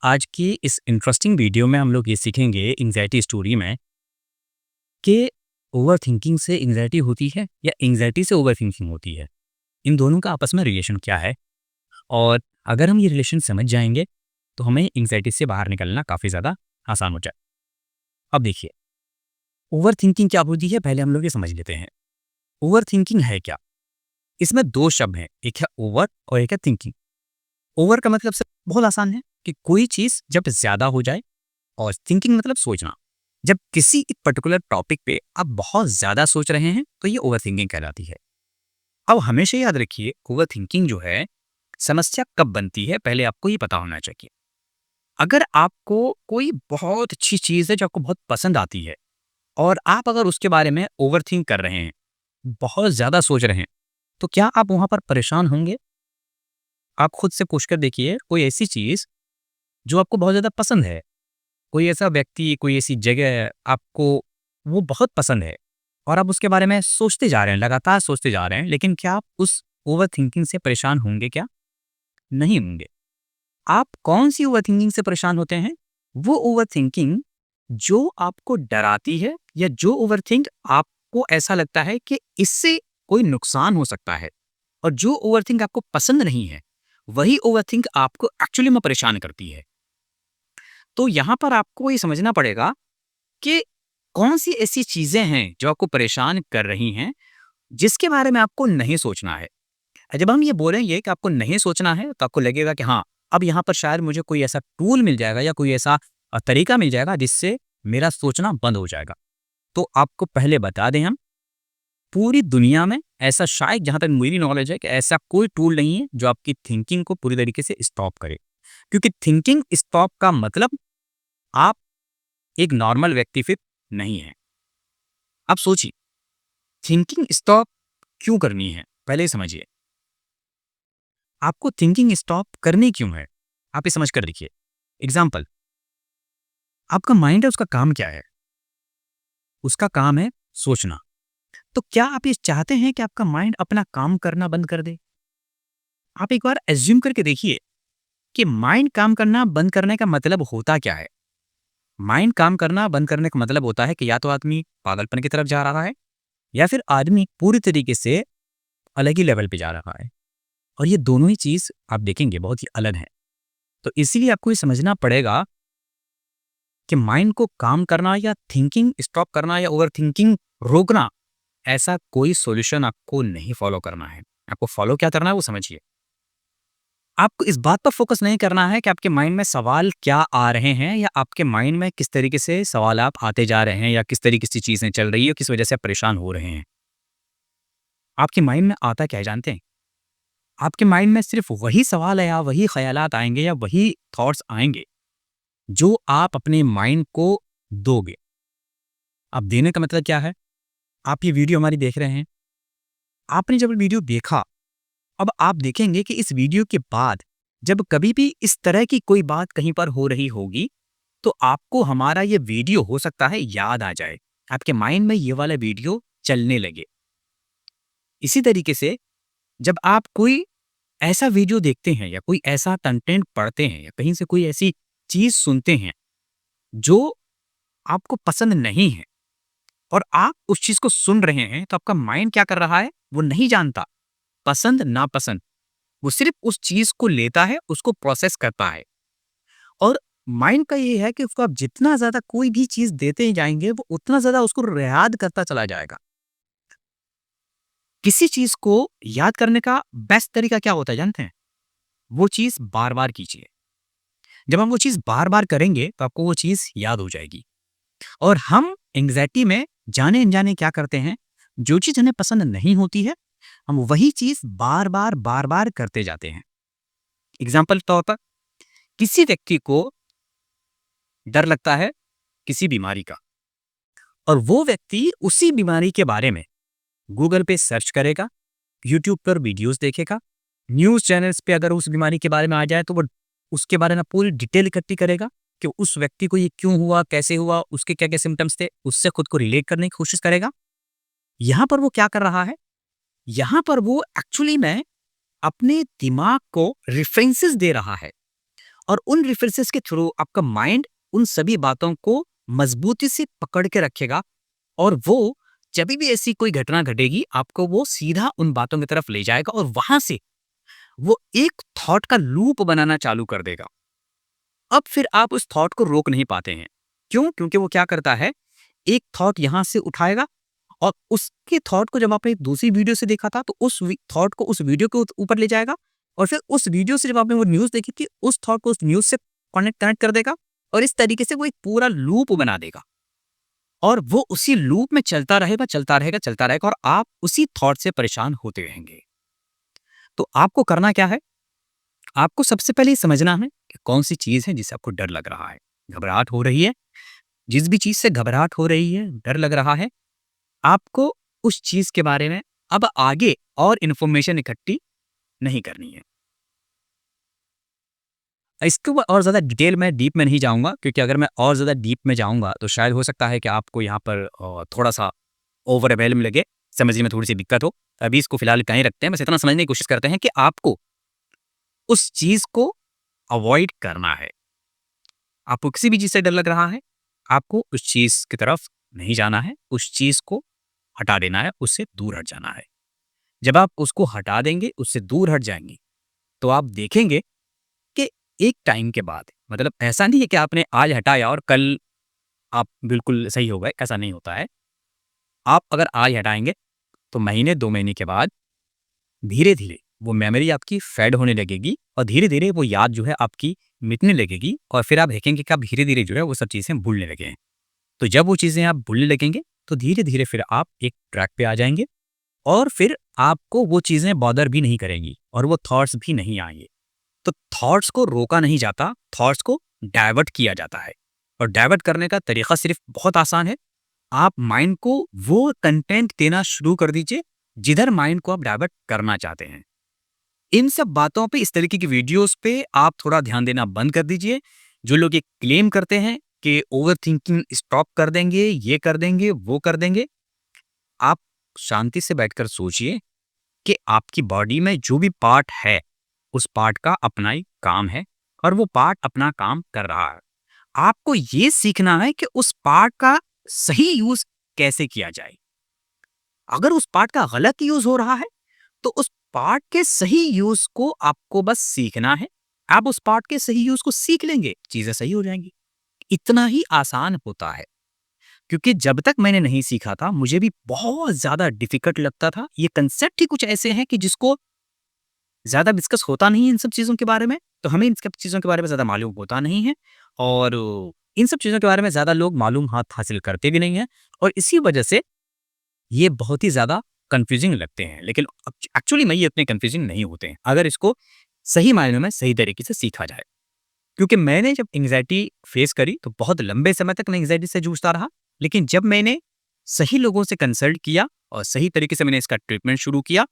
आज की इस इंटरेस्टिंग वीडियो में हम लोग ये सीखेंगे एंग्जायटी स्टोरी में कि ओवरथिंकिंग से एंग्जायटी होती है या एंग्जायटी से ओवरथिंकिंग होती है। इन दोनों का आपस में रिलेशन क्या है और अगर हम ये रिलेशन समझ जाएंगे तो हमें एंग्जायटी से बाहर निकलना काफ़ी ज़्यादा आसान हो जाए। अब देखिए, ओवरथिंकिंग क्या होती है पहले हम लोग ये समझ लेते हैं। ओवरथिंकिंग है क्या? इसमें दो शब्द हैं, एक है ओवर और एक है थिंकिंग। ओवर का मतलब से बहुत आसान है कि कोई चीज़ जब ज़्यादा हो जाए, और थिंकिंग मतलब सोचना। जब किसी एक पर्टिकुलर टॉपिक पे आप बहुत ज़्यादा सोच रहे हैं तो ये ओवरथिंकिंग कहलाती है। अब हमेशा याद रखिए, ओवरथिंकिंग जो है, समस्या कब बनती है पहले आपको ये पता होना चाहिए। अगर आपको कोई बहुत अच्छी चीज़ है जो आपको बहुत पसंद आती है और आप अगर उसके बारे में ओवरथिंक कर रहे हैं, बहुत ज़्यादा सोच रहे हैं, तो क्या आप वहाँ पर परेशान होंगे? आप खुद से पूछ कर देखिए, कोई ऐसी चीज़ जो आपको बहुत ज़्यादा पसंद है, कोई ऐसा व्यक्ति, कोई ऐसी जगह आपको वो बहुत पसंद है और आप उसके बारे में सोचते जा रहे हैं, लगातार सोचते जा रहे हैं, लेकिन क्या आप उस ओवरथिंकिंग से परेशान होंगे क्या? नहीं होंगे। आप कौन-सी ओवरथिंकिंग से परेशान होते हैं? वो ओवरथिंकिंग जो आपको डराती है या जो ओवरथिंक आपको ऐसा लगता है कि इससे कोई नुकसान हो सकता है, और जो ओवरथिंक आपको पसंद नहीं है, वही ओवरथिंक आपको एक्चुअली में परेशान करती है। तो यहाँ पर आपको ये समझना पड़ेगा कि कौन-सी ऐसी चीज़ें हैं जो आपको परेशान कर रही हैं, जिसके बारे में आपको नहीं सोचना है। जब हम ये बोलेंगे कि आपको नहीं सोचना है, तो आपको लगेगा कि हाँ, अब यहाँ पर शायद मुझे कोई ऐसा टूल मिल जाएगा या कोई ऐसा तरीका मिल जाएगा जिससे मेरा सोचना बंद हो जाएगा। तो आपको पहले बता दें हम, पूरी दुनिया में ऐसा शायद, जहाँ तक मेरी नॉलेज है, कि ऐसा कोई टूल नहीं है जो आपकी थिंकिंग को पूरी तरीके से स्टॉप करे। क्योंकि थिंकिंग स्टॉप का मतलब आप एक नॉर्मल व्यक्ति फिर नहीं हैं। अब सोचिए, थिंकिंग स्टॉप क्यों करनी है? पहले ये समझिए। आपको थिंकिंग स्टॉप करनी क्यों है? आप ये समझ कर देखिए। एग्ज़ाम्पल, आपका माइंड है, उसका काम क्या है? उसका काम है सोचना। तो क्या आप ये चाहते हैं कि आपका माइंड अपना काम करना बंद कर दे? आप एक बार एज़्यूम करके देखिए कि माइंड काम करना बंद करने का मतलब होता क्या है? माइंड काम करना बंद करने का मतलब होता है कि या तो आदमी पागलपन की तरफ जा रहा है, या फिर आदमी पूरी तरीके से अलग ही लेवल पे जा रहा है। और ये दोनों ही चीज़ आप देखेंगे बहुत ही अलग हैं। तो इसीलिए आपको ये समझना पड़ेगा कि माइंड को काम करना या थिंकिंग स्टॉप करना या ओवरथिंकिंग रोकना, ऐसा कोई सॉल्यूशन आपको नहीं फॉलो करना है। आपको फॉलो क्या करना है वो समझिए। आपको इस बात पर फोकस नहीं करना है कि आपके माइंड में सवाल क्या आ रहे हैं, या आपके माइंड में किस तरीके से सवाल आप आते जा रहे हैं, या किस तरीके से चीज़ें चल रही है, किस वजह से आप परेशान हो रहे हैं। आपके माइंड में आता क्या है जानते हैं? आपके माइंड में सिर्फ़ वही सवाल है या वही ख़यालात आएँगे या वही थॉट्स आएँगे, जो आप अपने माइंड को दोगे। अब देने का मतलब क्या है? आप ये वीडियो हमारी देख रहे हैं। आपने जब वीडियो देखा, अब आप देखेंगे कि इस वीडियो के बाद जब कभी भी इस तरह की कोई बात कहीं पर हो रही होगी, तो आपको हमारा ये वीडियो हो सकता है याद आ जाए। आपके माइंड में ये वाला वीडियो चलने लगे। इसी तरीके से जब आप कोई ऐसा वीडियो देखते हैं या कोई ऐसा कंटेंट पढ़ते हैं या कहीं से कोई ऐसी चीज़ सुनते हैं, जो आपको पसंद नहीं है, और आप उस चीज़ को सुन रहे हैं, तो आपका माइंड क्या कर रहा है? वो नहीं जानता, पसंद-नापसंद। वो सिर्फ़ उस चीज़ को लेता है, उसको प्रोसेस करता है। और माइंड का ये है कि उसको आप जितना ज़्यादा कोई भी चीज़ देते ही जाएँगे, वो उतना ज़्यादा उसको याद करता चला जाएगा। किसी चीज़ को याद करने का बेस्ट तरीका क्या होता है जानते हैं? वो चीज़ बार-बार कीजिए। जब हम वो चीज़ बार-बार करेंगे, तो आपको वो चीज़ याद हो जाएगी। और हम एंग्ज़ायटी में जाने-अनजाने क्या करते हैं, जो चीज़ हमें पसंद नहीं होती है, हम वही चीज़ बार-बार, बार-बार करते जाते हैं। एग्ज़ाम्पल के तौर पर, किसी व्यक्ति को डर लगता है किसी बीमारी का, और वो व्यक्ति उसी बीमारी के बारे में गूगल पे सर्च करेगा, यूट्यूब पर वीडियोज़ देखेगा, न्यूज़ चैनल्स पे अगर उस बीमारी के बारे में आ जाए, तो वो उसके बारे में पूरी डिटेल इकट्ठी करेगा कि उस व्यक्ति को ये क्यों हुआ, कैसे हुआ, उसके क्या-क्या सिम्पटम्स थे, उससे खुद को रिलेट करने की कोशिश करेगा। यहाँ पर वो क्या कर रहा है? यहाँ पर वो एक्चुअली में अपने दिमाग को रेफरेंसेस दे रहा है, और उन रेफरेंसेस के थ्रू आपका माइंड उन सभी बातों को मजबूती से पकड़ के रखेगा और वो जब भी ऐसी कोई घटना घटेगी आपको वो सीधा उन बातों की तरफ ले जाएगा और वहां से वो एक थॉट का लूप बनाना चालू कर देगा। अब फिर आप उस थॉट को रोक नहीं पाते हैं। क्यों? क्योंकि वो क्या करता है, एक थॉट यहां से उठाएगा और उसके थॉट को जब आपने दूसरी वीडियो से देखा था तो उस थॉट को उस वीडियो के ऊपर ले जाएगा और फिर उस वीडियो से जब आपने वो न्यूज़ देखी थी उस थॉट को उस न्यूज़ से कनेक्ट कर देगा और इस तरीके से वो एक पूरा लूप बना देगा और वो उसी लूप में चलता रहेगा, चलता रहेगा, चलता रहेगा और आप उसी थॉट से परेशान होते रहेंगे। तो आपको करना क्या है? आपको सबसे पहले ये समझना है कि कौन-सी चीज़ है जिससे आपको डर लग रहा है, घबराहट हो रही है। जिस भी चीज़ से घबराहट हो रही है, डर लग रहा है, आपको उस चीज़ के बारे में अब आगे और इन्फॉर्मेशन इकट्ठी नहीं करनी है। इसके ऊपर और ज़्यादा डिटेल में डीप में नहीं जाऊँगा क्योंकि अगर मैं और ज़्यादा डीप में जाऊँगा तो शायद हो सकता है कि आपको यहाँ पर थोड़ा-सा ओवरवेल्म लगे, समझने में थोड़ी-सी दिक्कत हो। अभी इसको फिलहाल कहीं रखते हैं, बस इतना समझने की कोशिश करते हैं कि आपको उस चीज़ को अवॉइड करना है। आपको किसी भी चीज़ से डर लग रहा है, आपको उस चीज़ की तरफ नहीं जाना है, उस चीज़ को हटा देना है, उससे दूर हट जाना है। जब आप उसको हटा देंगे, उससे दूर हट जाएँगे, तो आप देखेंगे कि एक टाइम के बाद मतलब ऐसा नहीं है कि आपने आज हटाया और कल आप बिल्कुल सही हो गए, ऐसा नहीं होता है। आप अगर आज हटाएँगे, तो महीने 2 महीने के बाद धीरे-धीरे वो मेमोरी आपकी फेड होने लगेगी और धीरे-धीरे वो याद जो है आपकी मिटने लगेगी और फिर आप देखेंगे कि आप धीरे-धीरे जो है वो सब चीज़ें भूलने लगे हैं। तो जब वो चीज़ें आप भूलने लगेंगे, तो धीरे-धीरे फिर आप एक ट्रैक पे आ जाएँगे और फिर आपको वो चीज़ें बॉदर भी नहीं करेंगी और वो थॉट्स भी नहीं आएँगे। तो थॉट्स को रोका नहीं जाता, थॉट्स को डाइवर्ट किया जाता है और डाइवर्ट करने का तरीका सिर्फ़ बहुत आसान है। आप माइंड को वो कंटेंट देना शुरू कर दीजिए, जिधर माइंड को आप डाइवर्ट करना चाहते हैं। इन सब बातों पे, इस तरीके की वीडियोज़ पे आप थोड़ा ध्यान देना बंद कर दीजिए। जो लोग ये क्लेम करते हैं कि ओवरथिंकिंग स्टॉप कर देंगे, ये कर देंगे, वो कर देंगे, आप शांति से बैठकर सोचिए कि आपकी बॉडी में जो भी पार्ट है, उस पार्ट का अपना ही काम है और वो पार्ट अपना काम कर रहा है। आपको ये सीखना है कि उस पार्ट का सही यूज़ कैसे किया जाए। अगर उस पार्ट का गलत यूज़ हो रहा है, तो उस पार्ट के सही यूज़ को आपको बस सीखना है। आप उस पार्ट के सही यूज़ को सीख लेंगे, चीज़ें सही हो जाएँगी। इतना ही आसान होता है। क्योंकि जब तक मैंने नहीं सीखा था, मुझे भी बहुत ज़्यादा डिफ़िकल्ट लगता था। ये कांसेप्ट ही कुछ ऐसे हैं कि जिसको ज़्यादा डिस्कस होता नहीं है इन सब चीज़ों के बारे में, तो हमें इन सब चीज़ों के बारे में ज़्यादा मालूम होता नहीं है और इन सब चीज़ों के बारे में ज़्यादा लोग मालूम हासिल करते भी नहीं हैं और इसी वजह से ये बहुत ही ज़्यादा कन्फ्यूज़िंग लगते हैं। लेकिन एक्चुअली में ये इतने कन्फ्यूज़िंग नहीं होते हैं, अगर इसको सही मायनों में सही तरीके से सीखा जाए। क्योंकि मैंने जब एंग्ज़ायटी फेस करी तो बहुत लंबे समय तक मैं एंग्ज़ायटी से जूझता रहा। लेकिन जब मैंने सही लोगों से कंसल्ट किया और सही तरीके से मैंने इसका ट्रीटमेंट शुरू किया,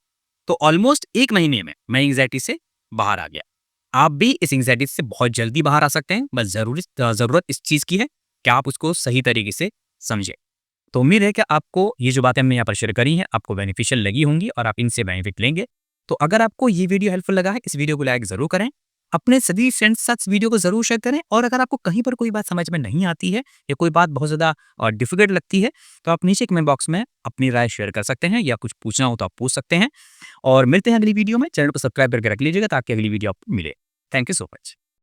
तो ऑलमोस्ट 1 महीने में मैं एंग्ज़ायटी से बाहर आ गया। आप भी इस एंग्ज़ायटी से बहुत जल्दी बाहर आ सकते हैं, बस ज़रूरत इस चीज़ की है कि आप उसको सही तरीके से समझें। तो उम्मीद है कि आपको ये जो बातें हमने यहाँ पर शेयर करी हैं, आपको बेनिफिशियल लगी होंगी और आप इनसे बेनिफिट लेंगे। तो अगर आपको ये वीडियो हेल्पफुल लगा है, इस वीडियो को लाइक ज़रूर करें। अपने सभी फ्रेंड्स के साथ इस वीडियो को ज़रूर शेयर करें और अगर आपको कहीं पर कोई बात समझ में नहीं आती है या कोई बात बहुत ज़्यादा डिफ़िकल्ट लगती है, तो आप नीचे कमेंट बॉक्स में अपनी राय शेयर कर सकते हैं या कुछ पूछना हो तो आप पूछ सकते हैं। और मिलते हैं अगली वीडियो में। चैनल को सब्सक्राइब करके रख लीजिएगा ताकि अगली वीडियो आपको मिले। Thank you so much.